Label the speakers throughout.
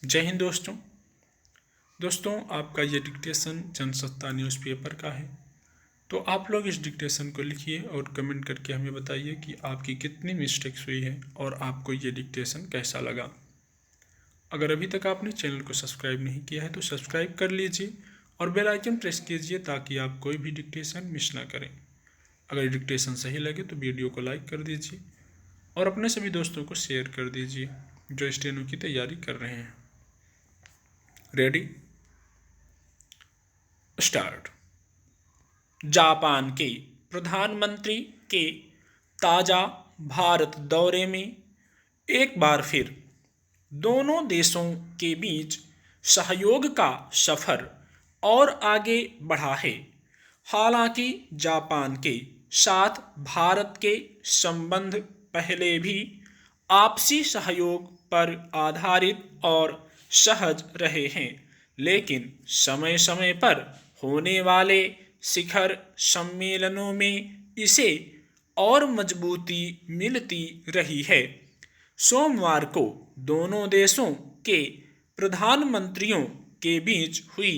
Speaker 1: जय हिंद दोस्तों आपका ये डिक्टेशन जनसत्ता न्यूज़पेपर का है। तो आप लोग इस डिक्टेशन को लिखिए और कमेंट करके हमें बताइए कि आपकी कितनी मिस्टेक्स हुई है और आपको ये डिक्टेशन कैसा लगा। अगर अभी तक आपने चैनल को सब्सक्राइब नहीं किया है तो सब्सक्राइब कर लीजिए और बेल आइकन प्रेस कीजिए ताकि आप कोई भी डिक्टेशन मिस ना करें। अगर डिक्टेशन सही लगे तो वीडियो को लाइक कर दीजिए और अपने सभी दोस्तों को शेयर कर दीजिए जो स्टेनो की तैयारी कर रहे हैं। Ready, start. जापान के प्रधानमंत्री के ताज़ा भारत दौरे में एक बार फिर दोनों देशों के बीच सहयोग का सफर और आगे बढ़ा है। हालांकि जापान के साथ भारत के संबंध पहले भी आपसी सहयोग पर आधारित और सहज रहे हैं, लेकिन समय समय पर होने वाले शिखर सम्मेलनों में इसे और मजबूती मिलती रही है। सोमवार को दोनों देशों के प्रधानमंत्रियों के बीच हुई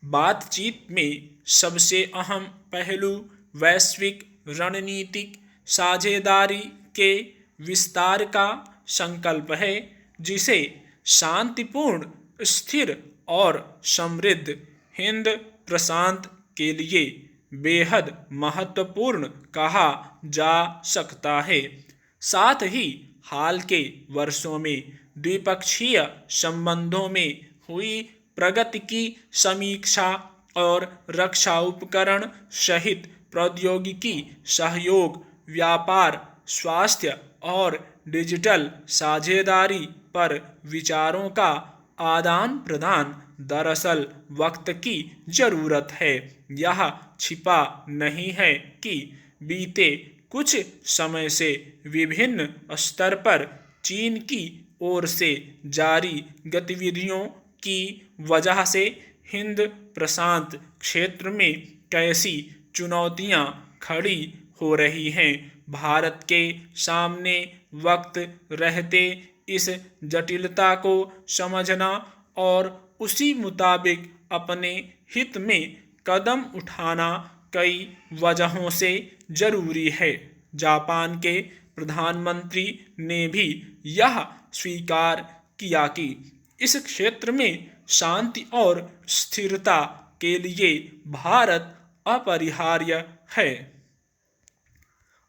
Speaker 1: बातचीत में सबसे अहम पहलू वैश्विक रणनीतिक साझेदारी के विस्तार का संकल्प है, जिसे शांतिपूर्ण, स्थिर और समृद्ध हिंद प्रशांत के लिए बेहद महत्वपूर्ण कहा जा सकता है। साथ ही हाल के वर्षों में द्विपक्षीय संबंधों में हुई प्रगति की समीक्षा और रक्षा उपकरण सहित प्रौद्योगिकी सहयोग, व्यापार, स्वास्थ्य और डिजिटल साझेदारी पर विचारों का आदान प्रदान दरअसल वक्त की जरूरत है। यह छिपा नहीं है कि बीते कुछ समय से विभिन्न स्तर पर चीन की ओर से जारी गतिविधियों की वजह से हिंद प्रशांत क्षेत्र में कैसी चुनौतियां खड़ी हो रही हैं। भारत के सामने वक्त रहते इस जटिलता को समझना और उसी मुताबिक अपने हित में कदम उठाना कई वजहों से जरूरी है। जापान के प्रधानमंत्री ने भी यह स्वीकार किया कि इस क्षेत्र में शांति और स्थिरता के लिए भारत अपरिहार्य है।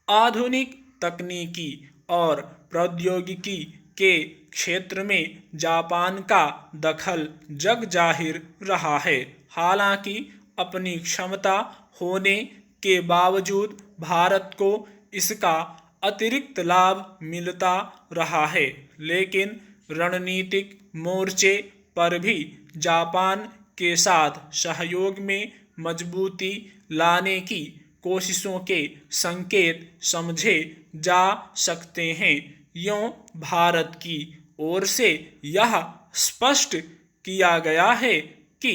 Speaker 1: आधुनिक तकनीकी और प्रौद्योगिकी के क्षेत्र में जापान का दखल जग जाहिर रहा है। हालांकि अपनी क्षमता होने के बावजूद भारत को इसका अतिरिक्त लाभ मिलता रहा है, लेकिन रणनीतिक मोर्चे पर भी जापान के साथ सहयोग में मजबूती लाने की कोशिशों के संकेत समझे जा सकते हैं। यूं भारत की ओर से यह स्पष्ट किया गया है कि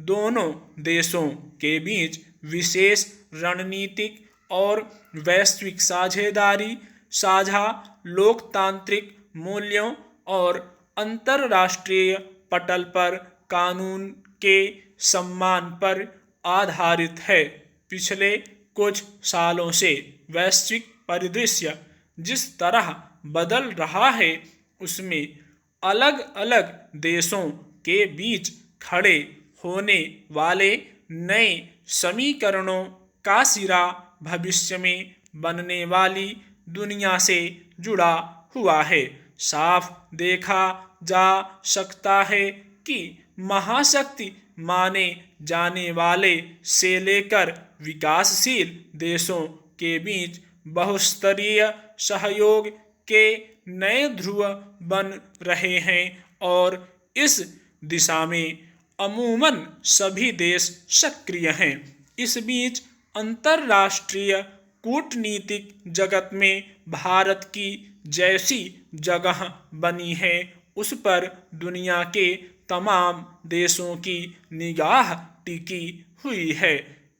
Speaker 1: दोनों देशों के बीच विशेष रणनीतिक और वैश्विक साझेदारी, साझा लोकतांत्रिक मूल्यों और अंतर्राष्ट्रीय पटल पर कानून के सम्मान पर आधारित है। पिछले कुछ सालों से वैश्विक परिदृश्य जिस तरह बदल रहा है, उसमें अलग अलग देशों के बीच खड़े होने वाले नए समीकरणों का सिरा भविष्य में बनने वाली दुनिया से जुड़ा हुआ है। साफ देखा जा सकता है कि महाशक्ति माने जाने वाले से लेकर विकासशील देशों के बीच बहुस्तरीय सहयोग के नए ध्रुव बन रहे हैं और इस दिशा में अमूमन सभी देश सक्रिय हैं। इस बीच अंतर्राष्ट्रीय कूटनीतिक जगत में भारत की जैसी जगह बनी है, उस पर दुनिया के तमाम देशों की निगाह टिकी हुई है।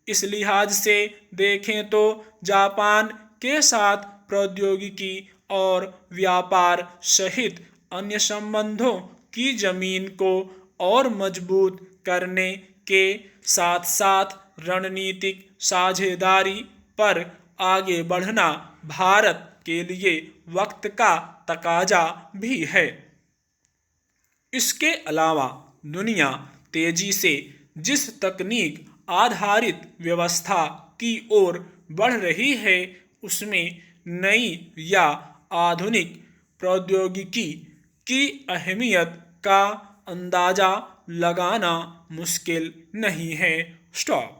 Speaker 1: इस लिहाज से देखें तो जापान के साथ प्रौद्योगिकी और व्यापार सहित अन्य संबंधों की जमीन को और मजबूत करने के साथ साथ रणनीतिक साझेदारी पर आगे बढ़ना भारत के लिए वक्त का तकाजा भी है। इसके अलावा दुनिया तेजी से जिस तकनीक आधारित व्यवस्था की ओर बढ़ रही है, उसमें नई या आधुनिक प्रौद्योगिकी की अहमियत का अंदाजा लगाना मुश्किल नहीं है। स्टॉप।